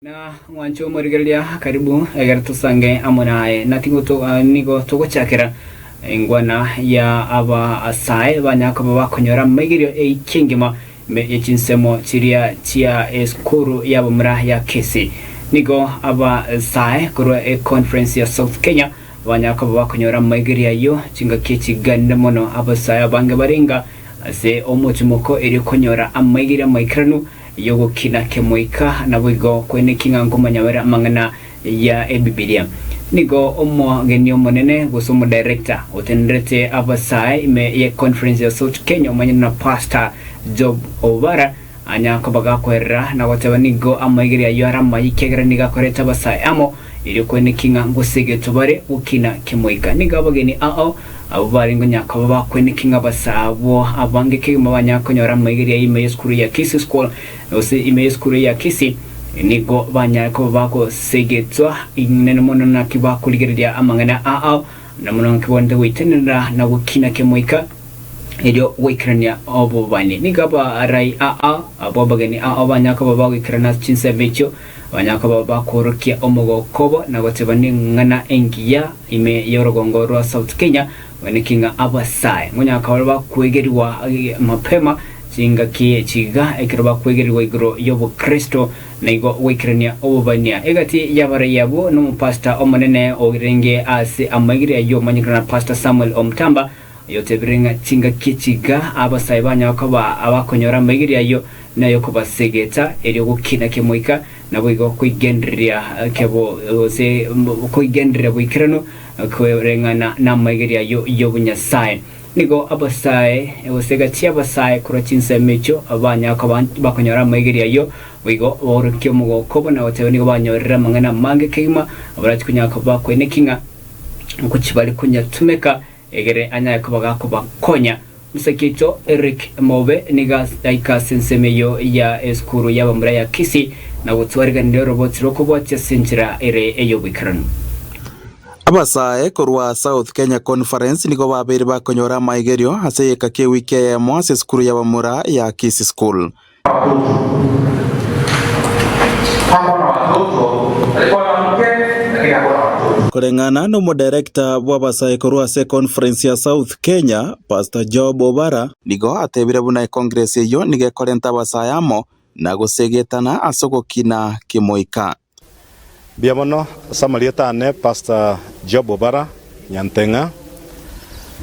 Na wancho morigelia karibu agar tusange amunae natingo to nigo to chakera ingwana ya aba asai banya ko bakonyora magirio kingima me yechinsemo chiria chia eskuru ya bumra ya Kisii nigo aba asai kuro conference ya South Kenya banya ko bakonyora magirio yo chinga kichi ganda mono aba asai bange baringa ase omuchimoko eri konyora amagiria maikranu yogo kina kemoika na wigo kwene kinga ngumanyawera mangana ya Biblia nigo omo genyo monene gusomo director otenrete abasai me ye conference ya South Kenya manyana pastor Job Obara anya kobaga kwera na wataba nigo amagiri ya yara mayikegera niga koreta basai amo iri kwene kinga ngusege tubare ukina kemoika niga bageni abari ngonya kababa kwene kinga basabo abange kigima banyakonyora amagiri ya ime skuru ya Kisii school ose ime skuru ya Kisii nigo banyako bako segetwa inene mono na kibako ligeria amangana na mono kibonde witenera na gukina kemoika edio wikrania obo bani nigaba rai abo bagani banyako baba wikrana chinse becho banyako baba korokia omogo kobo na gotebani ngana engia ime yorogongoro South Kenya wanikinga abasai ngonya kawaba kwegeriwa mapema chinga kie chiga ekiraba kwegeriwa igro yobo Kristo na igo wikrania obania egati yabare yabo no pastor omonene ogirenge ase amagiri ayo manyikana pastor Samuel Omtamba yote birenga chinga kichiga abasai banya bakaba abakonyora magiri ayo nayo kubasegeta eri gukina kemoika nabo igo kwigendria kebo se kwigendria bwikirano kwerengana na magiri ayo yobunyasai nigo abasai osegati abasai kurachinse mecho abanya bakonyora magiri ayo wigo orukyo mugo kobona wote nigo banyorera mangana mange kima abarati kunyaka bakwene kinga ukukibali kunya tumeka egere anya kubaga konya musekito Eric Mobe niga daika sensemeyo ya eskuru ya bamra ya Kisii na gutwariga ndi robot rokobotya senjira ere eyo bikrano abasae korwa South Kenya conference nigo babiri bakonyora maigerio ase yekake wiki ya mwase eskuru ya bamra ya Kisii school Kulingana na director wa basai korwa se conference ya South Kenya Pastor Job Obara nigo atebire buna congress yo nige korenta basai amo na gusegetana asoko kina kimoika biamono samalietane Pastor Job Obara nyantenga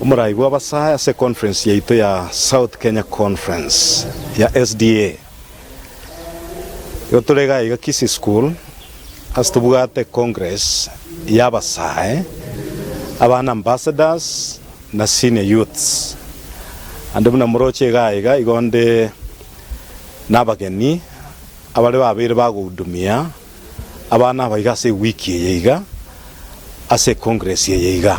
umurai wa basai se conference yeito ya South Kenya conference ya SDA yo tulega iga Kisii school astubugate congress yabasai abana ambassadors na senior youths andumuna muroche gaiga igonde nabageni abale babire bagudumia abana baigase wiki yeiga ase congress yeiga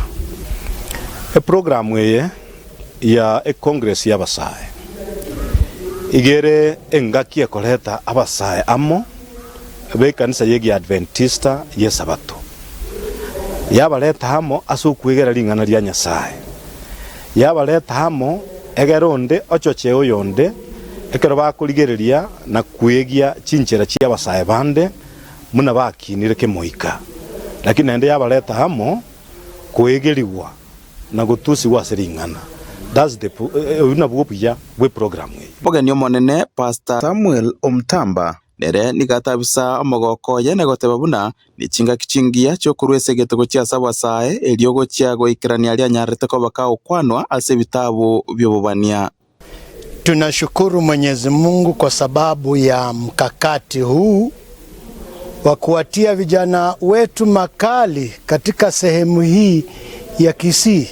program ye ya congress yabasai igere engaki ekoleta abasai amo bekanisa yegi Adventista yesabato yabaleta hamo asukwegera lingana lya Nyasaye yabaleta hamo egeronde ochocheo yonde ekero bakuligereria na kwegia chinchera chia basaye bande muna bakinire kemoika lakini ende yabaleta hamo kwegeriwa na gutusi waseringana that's the unabuya we program bogenyo monene Pastor Samuel Omtamba nere nigatabisa amagoko yene gotebabuna nichinga kichingia cyo kurwese getego cia sabasae eliogo cia goikrania lya nyarete ko bakao kwanwa ase vitabu vyobania. Tunashukuru Mwenyezi Mungu kwa sababu ya mkakati huu wa kuwatia vijana wetu makali katika sehemu hii ya Kisii,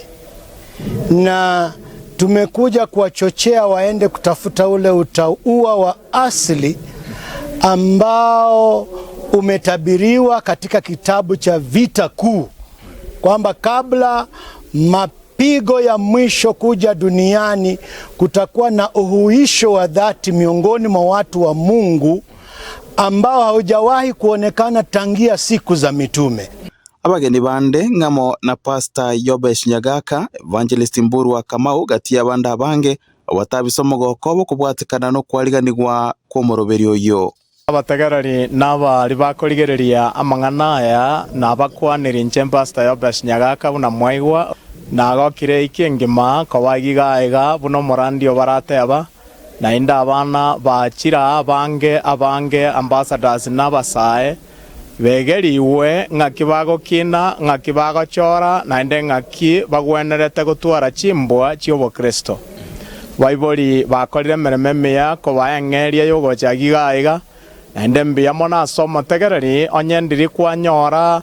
na tumekuja kuwachochea waende kutafuta ule utaua wa asili ambao umetabiriwa katika kitabu cha Vita Kuu kwamba kabla mapigo ya mwisho kuja duniani kutakuwa na uhuisho wa dhati miongoni mwa watu wa Mungu ambao haujawahi kuonekana tangia siku za mitume. Abageni bande ngamo na Pastor Yobesh Nyagaka Evangelist Mburu wa Kamau gatia banda bange watabisomo gokobo kubwatikana no kwaliganirwa ko moroberio yo abategereri naba libakorigereria amang'ana aya nabakwaniri nche Pastor Yobes Nyagaka buna mwaigwa nagokire ikengima kawagigaiga buno morandio barateba na inda abana bachira abange ambassadors n'abasae begeriwe ng'aki bagokina ng'aki bagochora na inde ng'aki bagwenerete gutwara chimbwa chiobokristo baibori bakorire mereme meya ko baengeria yogochagigaiga na inde mbia mona somo tegereri onyendiri kwanyora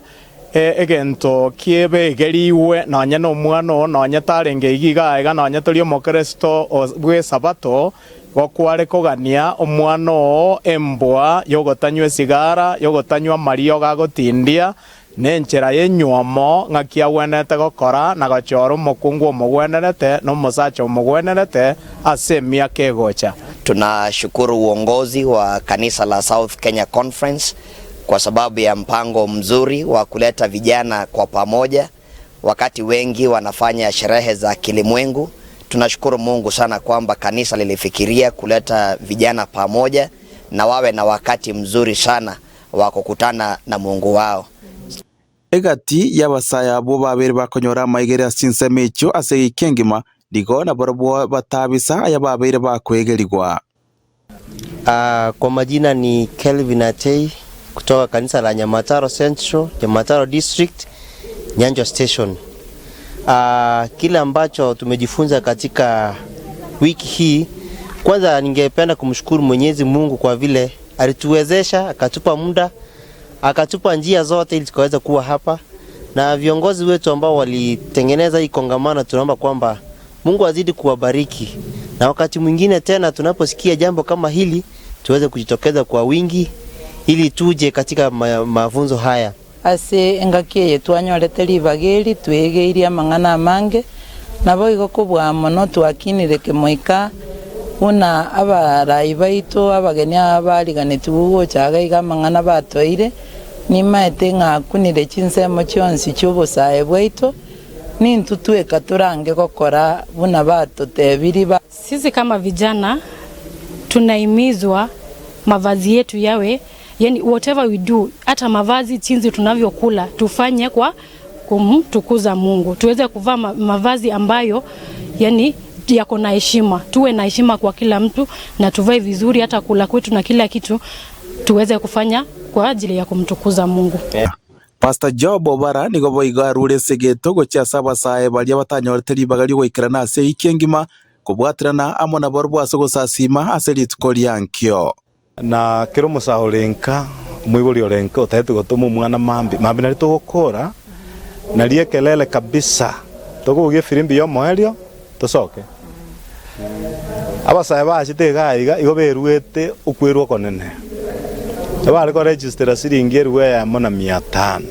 egento kiebegeriwe nonye n'omwana nonye tarenge igigaiga nonye turi omokristo bwe sabato gokware kogania omwana embwa yogotanywa sigara yogotanywa mario gagotindia nenchera yenyuomo ng'akia gwenete gokora na gochora omokungu omogwenerete n'omosacha omogwenerete ase miaka egocha. Tunashukuru uongozi wa kanisa la South Kenya Conference kwa sababu ya mpango mzuri wa kuleta vijana kwa pamoja wakati wengi wanafanya sherehe za kilimwengu. Tunashukuru Mungu sana kwamba kanisa lilifikiria kuleta vijana pamoja na wawe na wakati mzuri sana wa kukutana na Mungu wao. Egati y'abasaya abo babiri bakonyora maigere asinsemecho ase ikengima ligo na borbo batabisa aya babiri bakwegerigwa. Kwa majina ni Kelvin Atei kutoka kanisa la Nyamataro Central, Nyamataro District, Nyanjo Station. Kile ambacho tumejifunza katika wiki hii, kwanza ningependa kumshukuru Mwenyezi Mungu kwa vile alituwezesha, akatupa muda, akatupa njia zote ili tukaweza kuwa hapa, na viongozi wetu ambao walitengeneza hii kongamano, tunaomba kwamba Mungu azidi kuwabariki, na wakati mwingine tena tunaposikia jambo kama hili tuweze kujitokeza kwa wingi ili tuje katika mafunzo haya. Ase engakie yetu anyorete libageri twegeiria amang'ana amange nabo igokobwa mono twakinire kemoika una abarai baito abageni abariganeti gugochaga iga amang'ana batoire nimaete ng'akunire chinsemo chionsi chiobosae bwaito nintutweka turange gokora buna batotebiri. Sisi kama vijana tunahimizwa mavazi yetu yawe, yani whatever we do, hata mavazi chinzi tunavyokula tufanye kwa kumtukuza Mungu. Tuweze kuvaa mavazi ambayo yani yako na heshima. Tuwe na heshima kwa kila mtu na tuvae vizuri, hata kula kwetu na kila kitu tuweze kufanya kwa ajili ya kumtukuza Mungu. Pastor Job Obara nigo boigarure segeto gocha sabasae balia batanyorete libagari goikirana ase ikengima kubwatirana amo na borbo asogosasima ase litukolyankyo na kero musahorenka mwibuli orenka otaete gotoma mwana mambi nari tugukora na rie kelele kabisa tugugie firimbi yo moerio tusoke abasae bachite gaiga igo beruete ukwirwo konene bari ko register siringi erwe ya mona 500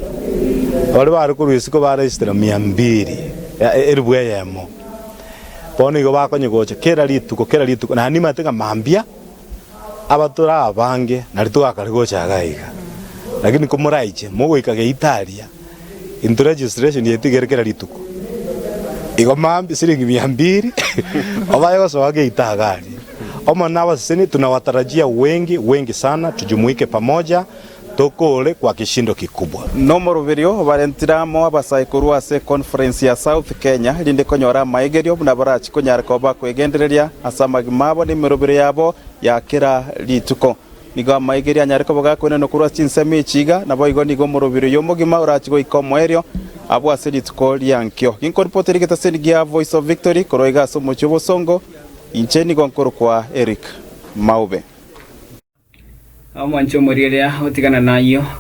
bari ko ruisiko ba register 200 erwe ya mo bono igo bakonye gocha kera lituko na nima tenga mambia abatura abange nari tugakari gocha gaiga lakini kumuraiche mugoikage Italia into registration yetigerekera lituko igo mambi siringi 200 obayo soage itagari Oma nawa sisi tunawatarajia wengi sana, tujumuike pamoja tokole kwa kishindo kikubwa. Nomoro video valentiramo abasaikuru ase conference ya South Kenya linde konyora maigerio na barachi konyarako bakwegendereria asamagimabo ni mirobire yabo ya kira lituko nigo maigeria nyariko bagakwene no kurwa chinsemi chiga nabo igo nigo morobire yomogima urachigo ikomoerio abo ase lituko lyankyo inkorporate ligeta senigia Voice of Victory koroiga somo chobosongo incheni gonkoro kwa Eric Maube Mwancho murielea utigana nayo